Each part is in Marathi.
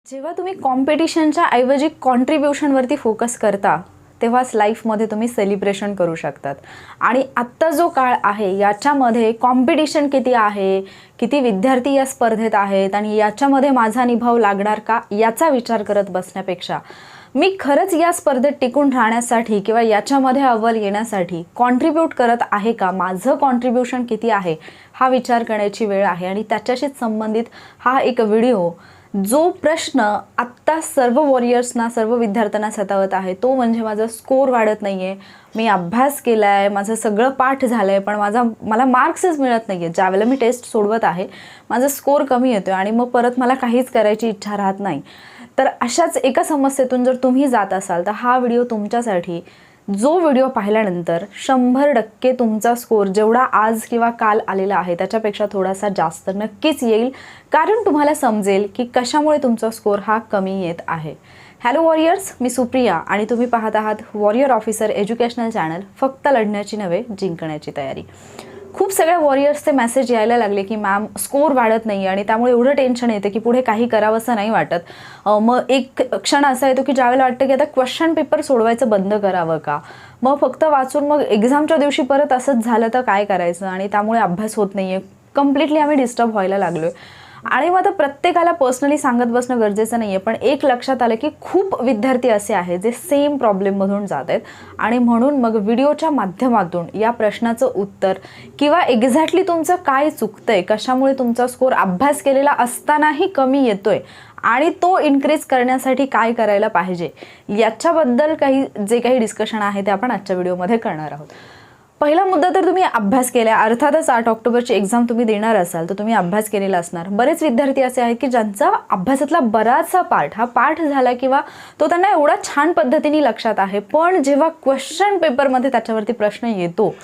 जेव्हा तुम्ही कॉम्पिटिशनच्या ऐवजी कॉन्ट्रिब्युशनवरती फोकस करता तेव्हाच लाईफमध्ये तुम्ही सेलिब्रेशन करू शकतात. आणि आत्ता जो काळ आहे याच्यामध्ये कॉम्पिटिशन किती आहे, किती विद्यार्थी या स्पर्धेत आहेत आणि याच्यामध्ये माझा निभाव लागणार का याचा विचार करत बसण्यापेक्षा मी खरंच या स्पर्धेत टिकून राहण्यासाठी किंवा याच्यामध्ये अव्वल येण्यासाठी कॉन्ट्रिब्यूट करत आहे का, माझं कॉन्ट्रिब्युशन किती आहे हा विचार करण्याची वेळ आहे. आणि त्याच्याशीच संबंधित हा एक व्हिडिओ. जो प्रश्न आत्ता सर्व वॉरियर्सना, सर्व विद्यार्थ्यांना सतावत आहे तो म्हणजे माझा स्कोर वाढत नाही आहे, मी अभ्यास केला आहे, माझं सगळं पाठ झालं आहे, पण मला मार्क्सच मिळत नाही आहे. ज्यावेळेला मी टेस्ट सोडवत आहे माझा स्कोर कमी येतो आहे आणि मग परत मला काहीच करायची इच्छा राहत नाही. तर अशाच एका समस्येतून जर तुम्ही जात असाल तर हा व्हिडिओ तुमच्यासाठी. जो व्हिडिओ पाहिल्यानंतर 100% तुमचा स्कोर जेवढा आज किंवा काल आलेला आहे त्याच्यापेक्षा थोडासा जास्त नक्कीच येईल, कारण तुम्हाला समजेल की कशामुळे तुमचा स्कोर हा कमी येत आहे. हॅलो वॉरियर्स, मी सुप्रिया आणि तुम्ही पाहत आहात वॉरियर ऑफिसर एज्युकेशनल चॅनल. फक्त लढण्याची नव्हे, जिंकण्याची तयारी. खूप सगळ्या वॉरियर्सचे मेसेज यायला लागले की मॅम स्कोर वाढत नाही आणि त्यामुळे एवढं टेन्शन येते की पुढे काही करावं असं नाही वाटत. मग एक क्षण असा येतो की ज्यावेळेला वाटतं की आता क्वेश्चन पेपर सोडवायचं बंद करावं का, मग फक्त वाचून मग एक्झामच्या दिवशी परत असंच झालं तर काय करायचं, आणि त्यामुळे अभ्यास होत नाही आहे, कम्प्लिटली आम्ही डिस्टर्ब व्हायला लागलो आहे. आणि मग आता प्रत्येकाला पर्सनली सांगत बसणं गरजेचं नाही आहे, पण एक लक्षात आलं की खूप विद्यार्थी असे आहेत जे सेम प्रॉब्लेममधून जात आहेत. आणि म्हणून मग व्हिडिओच्या माध्यमातून या प्रश्नाचं उत्तर किंवा एक्झॅक्टली तुमचं काय चुकतंय, कशामुळे तुमचा स्कोर अभ्यास केलेला असतानाही कमी येतोय आणि तो इन्क्रीज करण्यासाठी काय करायला पाहिजे याच्याबद्दल जे काही डिस्कशन आहे ते आपण आजच्या व्हिडिओमध्ये करणार आहोत. पहिला मुद्दा, तर तुम्ही अभ्यास केला, अर्थातच 8 ऑक्टोबरची एक्झाम तुम्ही देणार असाल तर तुम्ही अभ्यास केलेला असणार. बरेच विद्यार्थी असे आहेत की ज्यांचा अभ्यासातला बराचसा पाठ झाला किंवा तो त्यांना एवढा छान पद्धतीने लक्षात आहे, पण जेव्हा क्वेश्चन पेपरमध्ये त्याच्यावरती प्रश्न येतो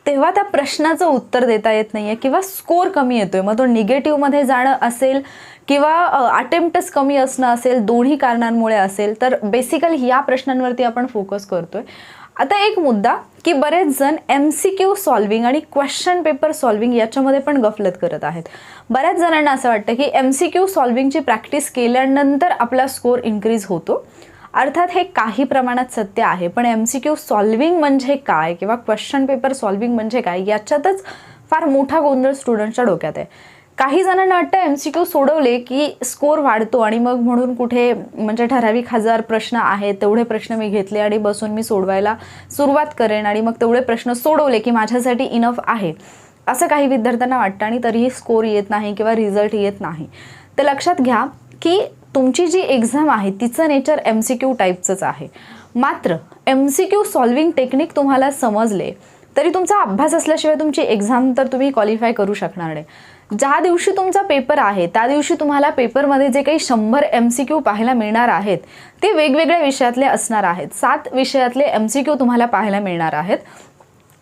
तेव्हा त्या प्रश्नाचं उत्तर देता येत नाही आहे किंवा स्कोर कमी येतोय. मग तो निगेटिव्हमध्ये जाणं असेल किंवा अटेम्प्टच कमी असणं असेल, दोन्ही कारणांमुळे असेल. तर बेसिकली या प्रश्नांवरती आपण फोकस करतोय. आता एक मुद्दा की बरेच जण MCQ सॉल्विंग आणि क्वेश्चन पेपर सॉल्विंग याच्यामध्ये पण गफलत करत आहेत. बऱ्याच जणांना असं वाटतं की MCQ सॉल्विंगची प्रॅक्टिस केल्यानंतर आपला स्कोर इन्क्रीज होतो. अर्थात हे काही प्रमाणात सत्य आहे, पण MCQ सॉल्विंग म्हणजे काय किंवा क्वेश्चन पेपर सॉल्विंग म्हणजे काय याच्यातच फार मोठा गोंधळ स्टुडंटच्या डोक्यात आहे. काही जणांना वाटतं MCQ सोडवले की स्कोर वाढतो आणि मग म्हणून कुठे म्हणजे ठराविक 1000 प्रश्न आहेत तेवढे प्रश्न मी घेतले आणि बसून मी सोडवायला सुरुवात करेन आणि मग तेवढे प्रश्न सोडवले की माझ्यासाठी इनफ आहे, असं काही विद्यार्थ्यांना वाटतं आणि तरीही स्कोर येत नाही किंवा रिझल्ट येत नाही. तर लक्षात घ्या की तुमची जी एक्झाम आहे तिचं नेचर MCQ टाईपचंच आहे. मात्र MCQ सॉल्विंग टेक्निक तुम्हाला समजले तरी तुमचा अभ्यास असल्याशिवाय तुमची एक्झाम तर तुम्ही क्वालिफाय करू शकणार नाही. ज्या दिवशी तुमचा पेपर आहे त्या दिवशी तुम्हाला पेपरमध्ये जे काही 100 MCQ पाहायला मिळणार आहेत ते वेगवेगळ्या विषयातले असणार आहेत. 7 विषयातले MCQ तुम्हाला पाहायला मिळणार आहेत.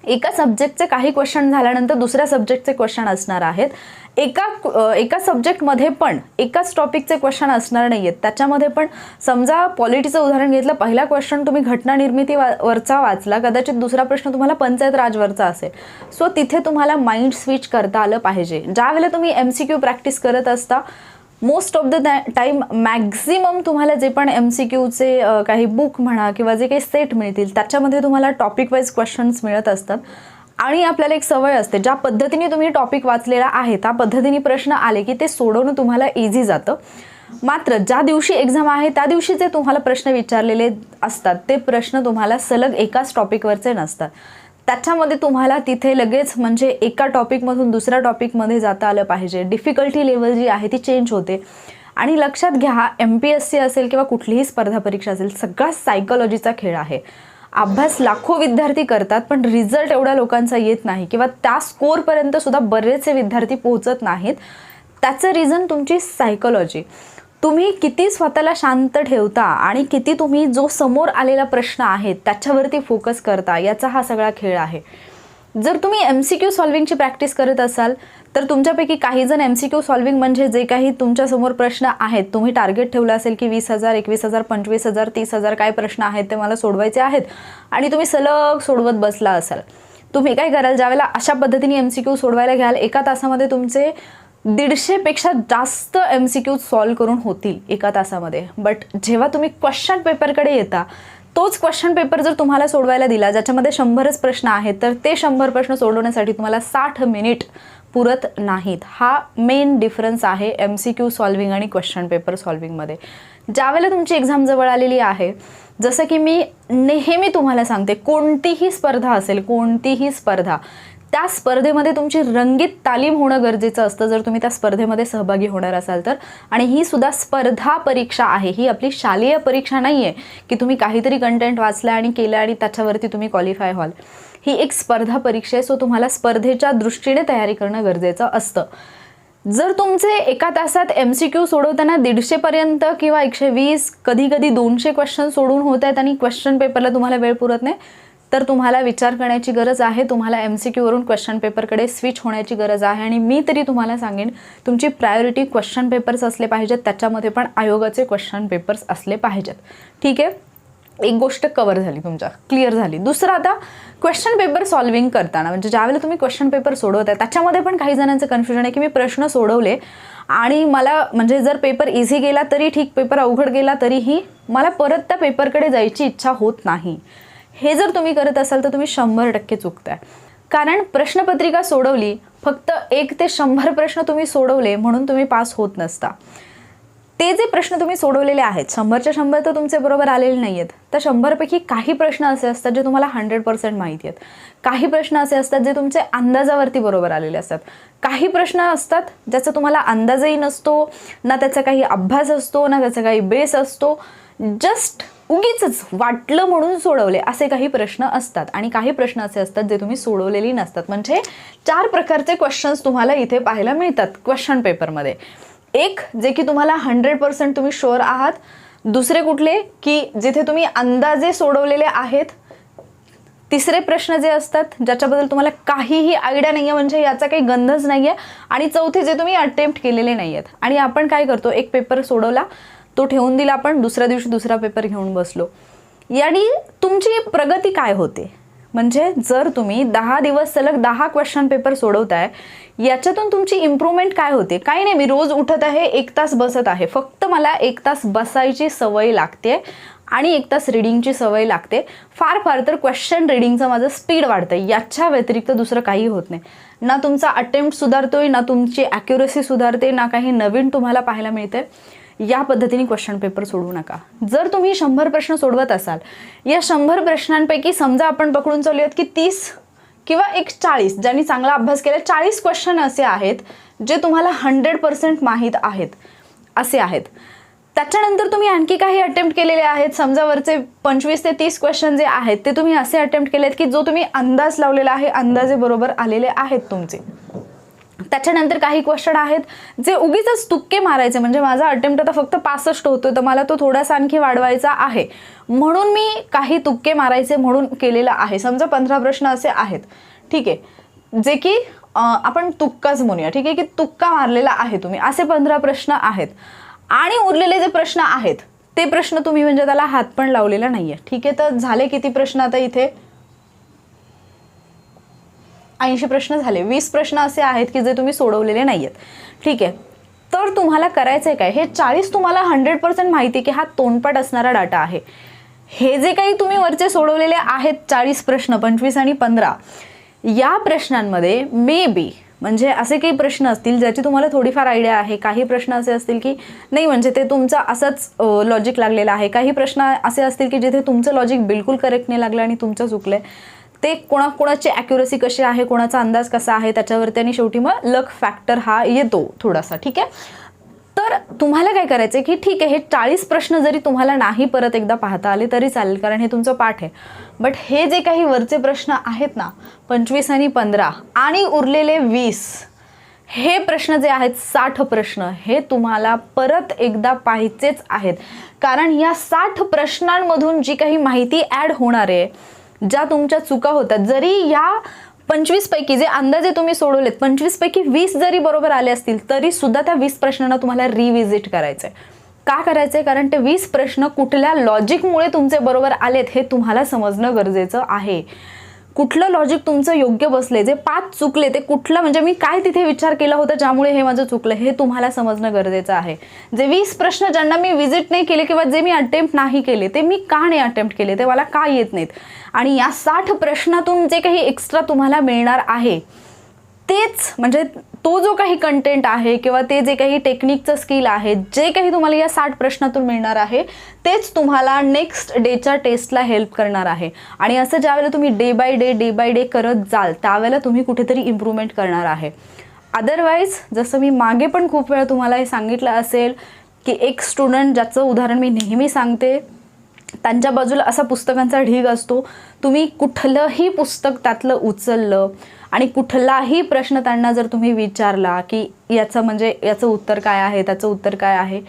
एका सब्जेक्टचे काही क्वेश्चन झाल्यानंतर दुसऱ्या सब्जेक्टचे क्वेश्चन असणार आहेत. एका सब्जेक्टमध्ये पण एकाच टॉपिकचे क्वेश्चन असणार नाही आहेत. त्याच्यामध्ये पण समजा पॉलिटीचं उदाहरण घेतलं, पहिला क्वेश्चन तुम्ही घटना निर्मितीवरचा वाचला, कदाचित दुसरा प्रश्न तुम्हाला पंचायत राजवरचा असेल. सो तिथे तुम्हाला माइंड स्विच करता आलं पाहिजे. ज्यावेळेला तुम्ही MCQ प्रॅक्टिस करत असता most of the time maximum तुम्हाला जे पण MCQचे काही बुक म्हणा किंवा जे काही सेट मिळतील त्याच्यामध्ये तुम्हाला टॉपिक वाईज क्वेश्चन्स मिळत असतात. आणि आपल्याला एक सवय असते, ज्या पद्धतीने तुम्ही टॉपिक वाचलेला आहे त्या पद्धतीने प्रश्न आले की ते सोडवणं तुम्हाला इझी जातं. मात्र ज्या दिवशी एक्झाम आहे त्या दिवशी जे तुम्हाला प्रश्न विचारलेले असतात ते प्रश्न तुम्हाला सलग एकाच टॉपिकवरचे नसतात. त्याच्यामध्ये तुम्हाला तिथे लगेच म्हणजे एका टॉपिकमधून दुसऱ्या टॉपिकमध्ये जाता आलं पाहिजे. डिफिकल्टी लेवल जी आहे ती चेंज होते. आणि लक्षात घ्या, MPSC असेल किंवा कुठलीही स्पर्धा परीक्षा असेल, सगळा सायकोलॉजीचा खेळ आहे. अभ्यास लाखो विद्यार्थी करतात पण रिझल्ट एवढ्या लोकांचा येत नाही किंवा त्या स्कोरपर्यंत सुद्धा बरेचसे विद्यार्थी पोहोचत नाहीत. त्याचं रिझन तुमची सायकोलॉजी. तुम्ही किती स्वतःला शांत ठेवता आणि किती तुम्ही जो समोर आलेला प्रश्न आहे त्याच्यावरती फोकस करता याचा हा सगळा खेळ आहे. जर तुम्ही MCQ सॉल्विंगची प्रॅक्टिस करत असाल तर तुमच्यापैकी काही जण MCQ सॉल्विंग म्हणजे जे काही तुमच्यासमोर प्रश्न आहेत, तुम्ही टार्गेट ठेवलं असेल की 20,000, 21,000, 25,000, 30,000 काय प्रश्न आहेत ते मला सोडवायचे आहेत आणि तुम्ही सलग सोडवत बसला असाल. तुम्ही काय कराल, ज्यावेळेला अशा पद्धतीने MCQ सोडवायला घ्याल एका तासामध्ये तुमचे 150पेक्षा जास्त MCQ सॉल्व करून होतील एका तासामध्ये. बट जेव्हा तुम्ही क्वेश्चन पेपरकडे येता, तोच क्वेश्चन पेपर जर तुम्हाला सोडवायला दिला ज्याच्यामध्ये 100च प्रश्न आहेत, तर ते 100 प्रश्न सोडवण्यासाठी तुम्हाला 60 मिनिट पुरत नाहीत. हा मेन डिफरन्स आहे MCQ सॉल्विंग आणि क्वेश्चन पेपर सॉल्विंगमध्ये. ज्यावेळेला तुमची एक्झाम जवळ आलेली आहे, जसं की मी नेहमी तुम्हाला सांगते, कोणतीही स्पर्धा असेल, कोणतीही स्पर्धा, त्या स्पर्धेमध्ये तुमची रंगीत तालीम होणं गरजेचं असतं जर तुम्ही त्या स्पर्धेमध्ये सहभागी होणार असाल तर. आणि ही सुद्धा स्पर्धा परीक्षा आहे, ही आपली शालेय परीक्षा नाही आहे की तुम्ही काहीतरी कंटेंट वाचलं आणि केलं आणि त्याच्यावरती तुम्ही क्वालिफाय व्हाल. ही एक स्पर्धा परीक्षा आहे. सो तुम्हाला स्पर्धेच्या दृष्टीने तयारी करणं गरजेचं असतं. जर तुमचे एका तासात MCQ सोडवताना 150पर्यंत किंवा 120, कधी कधी 200 क्वेश्चन सोडून होत आहेत आणि क्वेश्चन पेपरला तुम्हाला वेळ पुरत नाही, तर तुम्हाला विचार करण्याची गरज आहे. तुम्हाला MCQ वरून क्वेश्चन पेपरकडे स्विच होण्याची गरज आहे. आणि मी तरी तुम्हाला सांगेन, तुमची प्रायोरिटी क्वेश्चन पेपर्स असले पाहिजेत, त्याच्यामध्ये पण आयोगाचे क्वेश्चन पेपर्स असले पाहिजेत. ठीक आहे, एक गोष्ट कव्हर झाली, तुमच्या क्लिअर झाली. दुसरं, आता क्वेश्चन पेपर सॉल्विंग करताना, म्हणजे ज्यावेळेला तुम्ही क्वेश्चन पेपर सोडवताय, त्याच्यामध्ये पण काही जणांचं कन्फ्युजन आहे की मी प्रश्न सोडवले आणि मला, म्हणजे जर पेपर इझी गेला तरी ठीक, पेपर अवघड गेला तरीही मला परत त्या पेपरकडे जायची इच्छा होत नाही. हे जर तुम्ही करत असाल तर तुम्ही 100% चुकताय. कारण प्रश्नपत्रिका सोडवली, फक्त 1 ते 100 प्रश्न तुम्ही सोडवले म्हणून तुम्ही पास होत नसता. ते जे प्रश्न तुम्ही सोडवलेले आहेत, 100च्या 100 तर तुमचे बरोबर आलेले नाही आहेत. तर 100पैकी काही प्रश्न असे असतात जे तुम्हाला 100% माहिती आहेत. काही प्रश्न असे असतात जे तुमचे अंदाजावरती बरोबर आलेले असतात. काही प्रश्न असतात ज्याचा तुम्हाला अंदाजही नसतो, ना त्याचा काही अभ्यास असतो, ना त्याचा काही बेस असतो. जस्ट उगीच वाटलं म्हणून सोडवले असे काही प्रश्न असतात. आणि काही प्रश्न असे असतात जे तुम्ही सोडवलेली नसतात. म्हणजे 4 प्रकारचे क्वेश्चन्स तुम्हाला इथे पाहायला मिळतात क्वेश्चन पेपरमध्ये. एक, जे की तुम्हाला 100% तुम्ही शुअर आहात. दुसरे कुठले, की जिथे तुम्ही अंदाजे सोडवलेले आहेत. तिसरे प्रश्न जे असतात ज्याच्याबद्दल तुम्हाला काहीही आयडिया नाही आहे, म्हणजे याचा काही गंधच नाही आहे. आणि चौथे, जे तुम्ही अटेम्प्ट केलेले नाही आहेत. आणि आपण काय करतो, एक पेपर सोडवला, तो ठेवून दिला, आपण दुसऱ्या दिवशी दुसरा पेपर घेऊन बसलो. यानी तुमची प्रगती काय होते, म्हणजे जर तुम्ही 10 दिवस सलग 10 क्वेश्चन पेपर सोडवताय, याच्यातून तुमची इम्प्रूव्हमेंट काय होते? काही नाही, मी रोज उठत आहे, 1 तास बसत आहे, फक्त मला 1 तास बसायची सवय लागते आणि 1 तास रिडिंगची सवय लागते. फार फार तर क्वेश्चन रिडिंगचं माझं स्पीड वाढतं, याच्या व्यतिरिक्त दुसरं काही होत नाही. ना तुमचा अटेम्प्ट सुधारतोय, ना तुमची ॲक्युरसी सुधारते, ना काही नवीन तुम्हाला पाहायला मिळते. या पद्धतीने क्वेश्चन पेपर सोडवू नका. जर तुम्ही 100 प्रश्न सोडवत असाल, या 100 प्रश्नांपैकी समजा आपण पकडून चालूयात की 30 किंवा 40, ज्यांनी चांगला अभ्यास केला, 40 क्वेश्चन असे आहेत जे तुम्हाला 100% माहीत आहेत, असे आहेत. त्याच्यानंतर तुम्ही आणखी काही अटेम्प्ट केलेले आहेत. समजा वरचे 25 ते 30 क्वेश्चन जे आहेत ते तुम्ही असे अटेम्प्ट केलेत की जो तुम्ही अंदाज लावलेला आहे, अंदाजे बरोबर आलेले आहेत तुमचे. त्याच्यानंतर काही क्वेश्चन आहेत जे उगीच तुक्के मारायचे, म्हणजे माझा अटेम्प्ट आता फक्त 65 होतोय, तर मला तो थोडासा आणखी वाढवायचा आहे, म्हणून मी काही तुक्के मारायचे म्हणून केलेलं आहे. समजा 15 प्रश्न असे आहेत, ठीक आहे, जे की आपण तुक्काच म्हणूया, ठीक आहे, की तुक्का मारलेला आहे तुम्ही, असे 15 प्रश्न आहेत. आणि उरलेले जे प्रश्न आहेत ते प्रश्न तुम्ही म्हणजे त्याला हात पण लावलेला नाहीये. ठीक आहे, तर झाले किती प्रश्न आता इथे? 80 प्रश्न झाले. 20 प्रश्न असे आहेत की जे तुम्ही सोडवलेले नाहीयेत. ठीक आहे, तर तुम्हाला करायचंय काय? हे 40 तुम्हाला 100% माहिती की हा तोंडपाठ असणारा डाटा आहे. हे जे काही तुम्ही वरचे सोडवलेले आहेत 40 प्रश्न, 25 आणि 15, या प्रश्नांमध्ये मे बी म्हणजे असे काही प्रश्न असतील ज्याची तुम्हाला थोडीफार आयडिया आहे. काही प्रश्न असे असतील की नाही, म्हणजे ते तुमचं असंच लॉजिक लागलेलं आहे. काही प्रश्न असे असतील की जिथे तुमचं लॉजिक बिलकुल करेक्ट नाही लागलं आणि तुमचं चुकलंय. ते कोणाची ॲक्युरसी कशी आहे, कोणाचा अंदाज कसा आहे त्याच्यावरती, आणि शेवटी मग लक फॅक्टर हा येतो थोडासा. ठीक आहे, तर तुम्हाला काय करायचं आहे की ठीक आहे, हे 40 प्रश्न जरी तुम्हाला नाही परत एकदा पाहता आले तरी चालेल, कारण हे तुमचं पाठ आहे. बट हे जे काही वरचे प्रश्न आहेत ना, 25 आणि 15 आणि उरलेले 20, हे प्रश्न जे आहेत 60 प्रश्न, हे तुम्हाला परत एकदा पाहायचेच आहेत. कारण या 60 प्रश्नांमधून जी काही माहिती ॲड होणार आहे, ज्या तुमच्या चुका होतात, जरी या 25 पैकी जे अंदाजे तुम्ही सोडवलेत 25 पैकी 20 जरी बरोबर आले असतील तरी सुद्धा त्या 20 प्रश्नांना तुम्हाला रिव्हिजिट करायचंय. का करायचंय? कारण ते 20 प्रश्न कुठल्या लॉजिकमुळे तुमचे बरोबर आलेत हे तुम्हाला समजणं गरजेचं आहे. कुठलं लॉजिक तुमचं योग्य बसले, जे 5 चुकले ते कुठलं, म्हणजे मी काय तिथे विचार केला होता ज्यामुळे हे माझं चुकलं, हे तुम्हाला समजणं गरजेचं आहे. जे 20 प्रश्न ज्यांना मी विजिट नाही केले किंवा जे मी अटेम्प्ट नाही केले ते मी का नाही अटेम्प्ट केले, ते मला का येत नाहीत, आणि या 60 प्रश्नातून जे काही एक्स्ट्रा तुम्हाला मिळणार आहे तेच, म्हणजे तो जो काही कंटेंट आहे किंवा ते जे काही टेक्निकचं स्किल आहे, जे काही तुम्हाला या 60 प्रश्नातून मिळणार आहे तेच तुम्हाला नेक्स्ट डेच्या टेस्टला हेल्प करणार आहे. आणि असं ज्यावेळेला तुम्ही डे बाय डे करत जाल त्यावेळेला तुम्ही कुठेतरी इम्प्रूव्हमेंट करणार आहे. अदरवाईज जसं मी मागे पण खूप वेळा तुम्हाला हे सांगितलं असेल की एक स्टुडंट, ज्याचं उदाहरण मी नेहमी सांगते, त्यांच्या बाजूला असा पुस्तकांचा ढीग असतो, तुम्ही कुठलंही पुस्तक त्यातलं उचललं आणि कुठलाही प्रश्न त्यांना जर तुम्ही विचारला की याचं उत्तर काय आहे, त्याचं उत्तर काय आहे,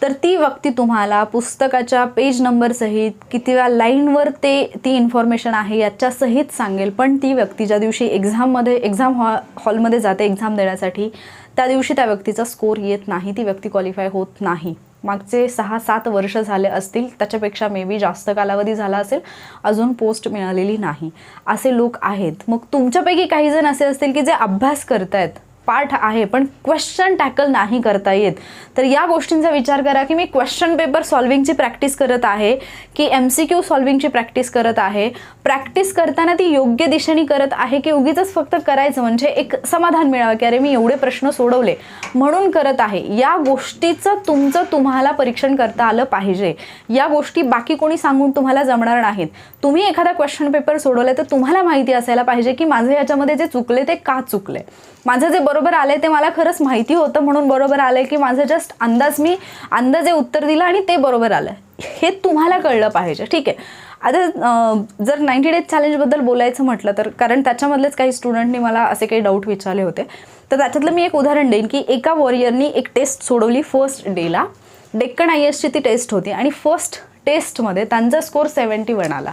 तर ती व्यक्ती तुम्हाला पुस्तकाच्या पेज नंबर सहित कितीव्या लाईनवर ती इन्फॉर्मेशन आहे याच्या सहित सांगेल. पण ती व्यक्ती ज्या दिवशी एक्झाम हॉलमध्ये जाते एक्झाम देण्यासाठी, त्या दिवशी त्या व्यक्तीचा स्कोर येत नाही, ती व्यक्ती क्वालिफाय होत नाही. मागचे 6-7 वर्ष झाले असतील, त्याच्यापेक्षा मे बी जास्त कालावधी झाला असेल, अजून पोस्ट मिळालेली नाही, असे लोक आहेत. मग तुमच्यापैकी काही जण असे असतील की जे अभ्यास करतायत, पाठ आहे पण क्वेश्चन टॅकल नाही करता येत, तर या गोष्टींचा विचार करा की मी क्वेश्चन पेपर सॉल्विंगची प्रॅक्टिस करत आहे की MCQ सॉल्विंगची प्रॅक्टिस करत आहे. प्रॅक्टिस करताना ती योग्य दिशेने करत आहे की उगीच फक्त करायचं म्हणजे एक समाधान मिळावं की अरे मी एवढे प्रश्न सोडवले म्हणून करत आहे. या गोष्टीचं तुम्हाला परीक्षण करता आलं पाहिजे. या गोष्टी बाकी कोणी सांगून तुम्हाला जमणार नाहीत. तुम्ही एखादा क्वेश्चन पेपर सोडवले तर तुम्हाला माहिती असायला पाहिजे की माझं याच्यामध्ये जे चुकले ते का चुकले, माझं जे बरोबर आलंय ते मला खरंच माहिती होतं म्हणून बरोबर आलंय की माझं जस्ट अंदाजे उत्तर दिलं आणि ते बरोबर आलं, हे तुम्हाला कळलं पाहिजे. ठीक आहे. आता जर 90 डेज चॅलेंजबद्दल बोलायचं म्हटलं तर, कारण त्याच्यामधलेच काही स्टुडंटनी मला असे काही डाऊट विचारले होते, तर त्याच्यातलं मी एक उदाहरण देईन की एका वॉरियरनी एक टेस्ट सोडवली फर्स्ट डेला. डेक्कन IASची ती टेस्ट होती आणि फर्स्ट टेस्टमध्ये त्यांचा स्कोर 71 आला.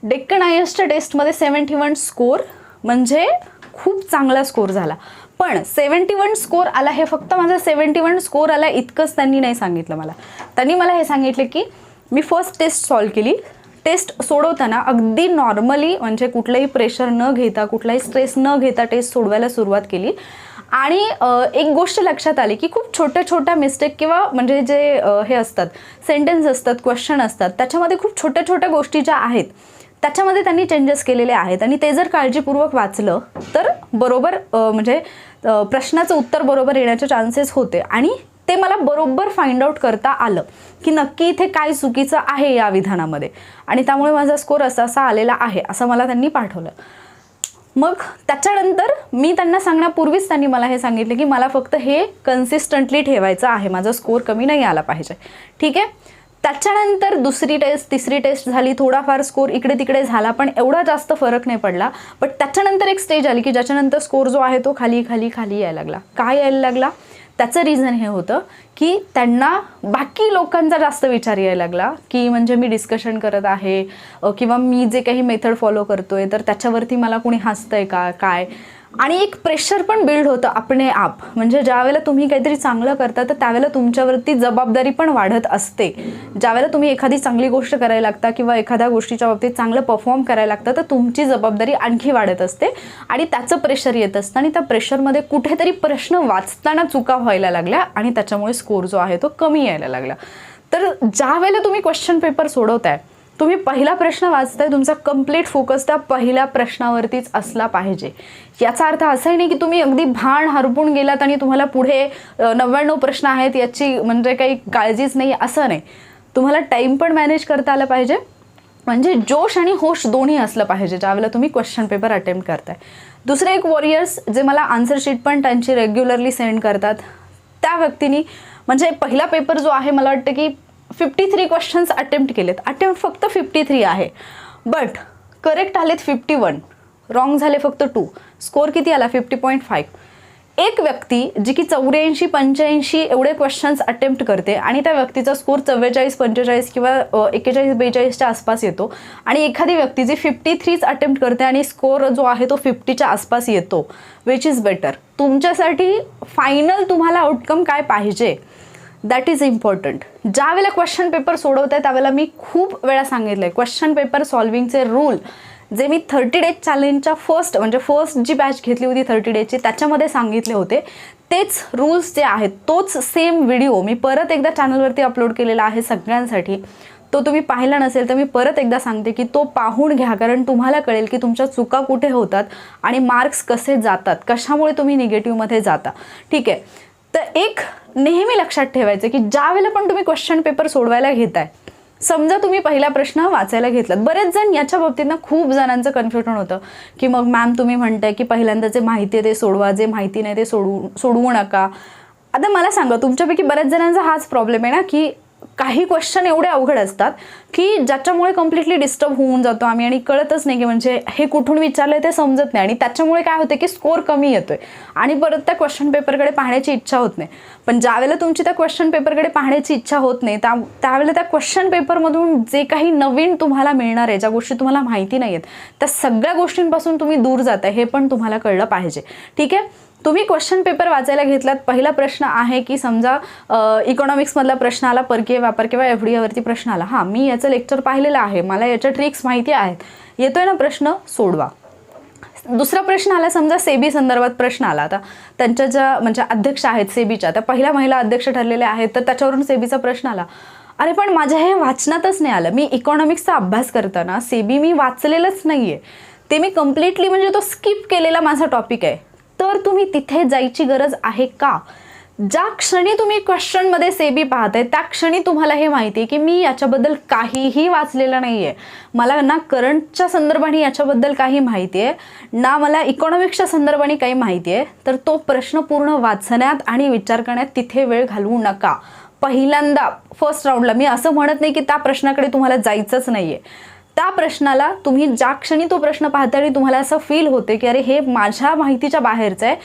डेक्कन IASच्या टेस्टमध्ये 71 स्कोर म्हणजे खूप चांगला स्कोर झाला. पण 71 स्कोर आला हे फक्त माझा 71 स्कोर आला इतकंच त्यांनी नाही सांगितलं मला. त्यांनी मला हे सांगितलं की मी फर्स्ट टेस्ट सॉल्व केली, टेस्ट सोडवताना अगदी नॉर्मली, म्हणजे कुठलंही प्रेशर न घेता, कुठलाही स्ट्रेस न घेता टेस्ट सोडवायला सुरुवात केली. आणि एक गोष्ट लक्षात आली की खूप छोट्या मिस्टेक किंवा म्हणजे जे हे असतात, सेंटेन्स असतात, क्वेश्चन असतात, त्याच्यामध्ये खूप छोट्या गोष्टी ज्या आहेत त्याच्यामध्ये त्यांनी चेंजेस केलेले आहेत. आणि ते जर काळजीपूर्वक वाचलं तर बरोबर म्हणजे प्रश्नाचं उत्तर बरोबर येण्याचे चान्सेस होते. आणि ते मला बरोबर फाइंड आउट करता आलं की नक्की इथे काय चुकीचं आहे या विधानामध्ये, आणि त्यामुळे माझा स्कोर असा आलेला आहे असं मला त्यांनी पाठवलं. मग त्याच्यानंतर मी त्यांना सांगण्यापूर्वीच त्यांनी मला हे सांगितलं की मला फक्त हे कन्सिस्टंटली ठेवायचं आहे, माझा स्कोर कमी नाही आला पाहिजे. ठीक आहे. त्याच्यानंतर दुसरी टेस्ट, तिसरी टेस्ट झाली, थोडाफार स्कोर इकडे तिकडे झाला पण एवढा जास्त फरक नाही पडला. पण त्याच्यानंतर एक स्टेज आली की ज्याच्यानंतर स्कोर जो आहे तो खाली यायला लागला. काय यायला लागला? त्याचं रिझन हे होतं की त्यांना बाकी लोकांचा जास्त विचार यायला लागला की म्हणजे मी डिस्कशन करत आहे किंवा मी जे काही मेथड फॉलो करतोय तर त्याच्यावरती मला कोणी हसतंय का काय, आणि एक प्रेशर पण बिल्ड होतं आपणे आप. म्हणजे ज्यावेळेला तुम्ही काहीतरी चांगलं करता तर त्यावेळेला तुमच्यावरती जबाबदारी पण वाढत असते. ज्यावेळेला तुम्ही एखादी चांगली गोष्ट करायला लागता किंवा एखाद्या गोष्टीच्या बाबतीत चांगलं परफॉर्म करायला लागतं तर तुमची जबाबदारी आणखी वाढत असते आणि त्याचं प्रेशर येत असतं. आणि त्या प्रेशरमध्ये कुठेतरी प्रश्न वाचताना चुका व्हायला लागल्या आणि त्याच्यामुळे स्कोर जो आहे तो कमी यायला लागला. तर ज्यावेळेला तुम्ही क्वेश्चन पेपर सोडवताय, तुम्ही पहिला प्रश्न वाचताय, तुमचा कंप्लीट फोकस त्या पहिल्या प्रश्नावरतीच असला पाहिजे. याचा अर्थ असाही नाही की तुम्ही अगदी भान हरपून गेलात आणि तुम्हाला पुढे 99 प्रश्न आहेत याची म्हणजे काही काळजीच नाही, असं नाही. तुम्हाला टाईम पण मॅनेज करता आलं पाहिजे, म्हणजे जोश आणि होश दोन्ही असलं पाहिजे ज्यावेळेला तुम्ही क्वेश्चन पेपर अटेम्प्ट करताय. दुसरे एक वॉरियर्स जे मला आन्सर शीट पण त्यांची रेग्युलरली सेंड करतात, त्या व्यक्तींनी म्हणजे पहिला पेपर जो आहे मला वाटतं की 53 क्वेश्चन्स अटेम्प्ट केलेत. अटेम्प्ट फक्त 53 आहे, बट करेक्ट आलेत 51, रॉंग झाले फक्त 2. स्कोर किती आला? 50.5. एक व्यक्ती जी की 84-85 एवढे क्वेश्चन्स अटेम्प्ट करते आणि त्या व्यक्तीचा स्कोर 44-45 किंवा 41-42च्या आसपास येतो, आणि एखादी व्यक्ती जी 53 अटेम्प्ट करते आणि स्कोर जो आहे तो 50च्या आसपास येतो, विच इज बेटर. तुमच्यासाठी फायनल तुम्हाला आउटकम काय पाहिजे दॅट इज इम्पॉर्टंट. ज्यावेळेला क्वेश्चन पेपर सोडवताय त्यावेळेला मी खूप वेळा सांगितलं आहे, क्वेश्चन पेपर सॉल्विंगचे रूल जे मी 30 डेज चॅलेंजच्या फर्स्ट जी बॅच घेतली होती 30 डेजची त्याच्यामध्ये सांगितले होते तेच रूल्स जे आहेत, तोच सेम व्हिडिओ मी परत एकदा चॅनलवरती अपलोड केलेला आहे सगळ्यांसाठी. तो तुम्ही पाहिला नसेल तर मी परत एकदा सांगते की तो पाहून घ्या, कारण तुम्हाला कळेल की तुमच्या चुका कुठे होतात आणि मार्क्स कसे जातात, कशामुळे तुम्ही निगेटिव्हमध्ये जाता. ठीक आहे, तर एक नेहमी लक्षात ठेवायचं की ज्या वेळेला पण तुम्ही क्वेश्चन पेपर सोडवायला घेताय, समजा तुम्ही पहिला प्रश्न वाचायला घेतलात. बरेच जण याच्या बाबतीत खूप जणांचं कन्फ्युजन होतं की मग मॅम तुम्ही म्हणताय की पहिल्यांदा जे माहिती आहे ते सोडवा, जे माहिती नाही ते सोडवू नका. आता मला सांगा, तुमच्यापैकी बऱ्याच जणांचा हाच प्रॉब्लेम आहे ना की काही क्वेश्चन एवढे अवघड असतात की ज्याच्यामुळे कम्प्लिटली डिस्टर्ब होऊन जातो आम्ही आणि कळतच नाही की म्हणजे हे कुठून विचारलंय ते समजत नाही आणि त्याच्यामुळे काय होतं की स्कोर कमी येतोय आणि परत त्या क्वेश्चन पेपरकडे पाहण्याची इच्छा होत नाही. पण ज्यावेळेला तुमची त्या क्वेश्चन पेपरकडे पाहण्याची इच्छा होत नाही त्यावेळेला त्या क्वेश्चन पेपरमधून जे काही नवीन तुम्हाला मिळणार आहे, ज्या गोष्टी तुम्हाला माहिती नाही आहेत, त्या सगळ्या गोष्टींपासून तुम्ही दूर जाताय हे पण तुम्हाला कळलं पाहिजे. ठीक आहे, तुम्ही क्वेश्चन पेपर वाचायला घेतलात, पहिला प्रश्न आहे की समजा इकॉनॉमिक्समधला प्रश्न आला, परकीय व्यापार किंवा एफडीआयवरती प्रश्न आला. हां, मी याचं लेक्चर पाहिलेलं आहे, मला याच्या ट्रिक्स माहिती आहेत, येतोय ना प्रश्न, सोडवा. दुसरा प्रश्न आला, समजा सेबी संदर्भात प्रश्न आला. आता त्यांच्या ज्या म्हणजे अध्यक्ष आहेत सेबीच्या, त्या पहिल्या महिला अध्यक्ष ठरलेल्या आहेत, तर त्याच्यावरून सेबीचा प्रश्न आला. अरे पण माझ्या हे वाचनातच नाही आलं, मी इकॉनॉमिक्सचा अभ्यास करताना सेबी मी वाचलेलंच नाही आहे, ते मी कम्प्लिटली म्हणजे तो स्किप केलेला माझा टॉपिक आहे. तर तुम्ही तिथे जायची गरज आहे का? ज्या क्षणी तुम्ही क्वेश्चनमध्ये सेबी पाहताय त्या क्षणी तुम्हाला हे माहिती आहे की मी याच्याबद्दल काहीही वाचलेलं नाही आहे, मला ना करंटच्या संदर्भाने याच्याबद्दल काही माहिती आहे, ना मला इकॉनॉमिक्सच्या संदर्भाने काही माहिती आहे, तर तो प्रश्न पूर्ण वाचण्यात आणि विचार करण्यात तिथे वेळ घालवू नका. पहिल्यांदा फर्स्ट राऊंडला मी असं म्हणत नाही की त्या प्रश्नाकडे तुम्हाला जायचंच नाही आहे. त्या प्रश्नाला तुम्ही ज्या क्षणी तो प्रश्न पाहता आणि तुम्हाला असं फील होते की अरे हे माझ्या माहितीच्या बाहेरचं आहे,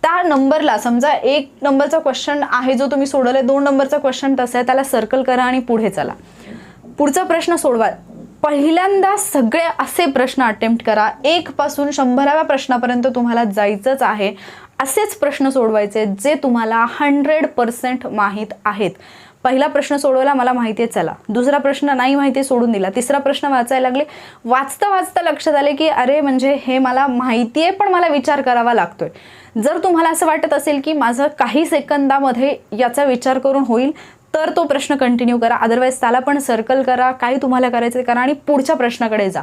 त्या नंबरला समजा 1 नंबरचा क्वेश्चन आहे जो तुम्ही सोडवलाय, 2 नंबरचा क्वेश्चन तसा आहे, त्याला सर्कल करा आणि पुढे चला, पुढचा प्रश्न सोडवा. पहिल्यांदा सगळे असे प्रश्न अटेम्प्ट करा, 1 पासून 100व्या प्रश्नापर्यंत तुम्हाला जायचंच आहे. असेच प्रश्न सोडवायचे जे तुम्हाला 100% माहीत आहेत. पहिला प्रश्न सोडवला, मला माहिती आहे, चला. दुसरा प्रश्न नाही माहिती, सोडून दिला. तिसरा प्रश्न वाचायला लागले, वाचता वाचता लक्षात आले की अरे म्हणजे हे मला माहिती आहे पण मला विचार करावा लागतोय. जर तुम्हाला असं वाटत असेल की माझं काही सेकंदामध्ये याचा विचार करून होईल तर तो प्रश्न कंटिन्यू करा, अदरवाईज त्याला पण सर्कल करा, काही तुम्हाला करायचं करा आणि पुढच्या प्रश्नाकडे जा.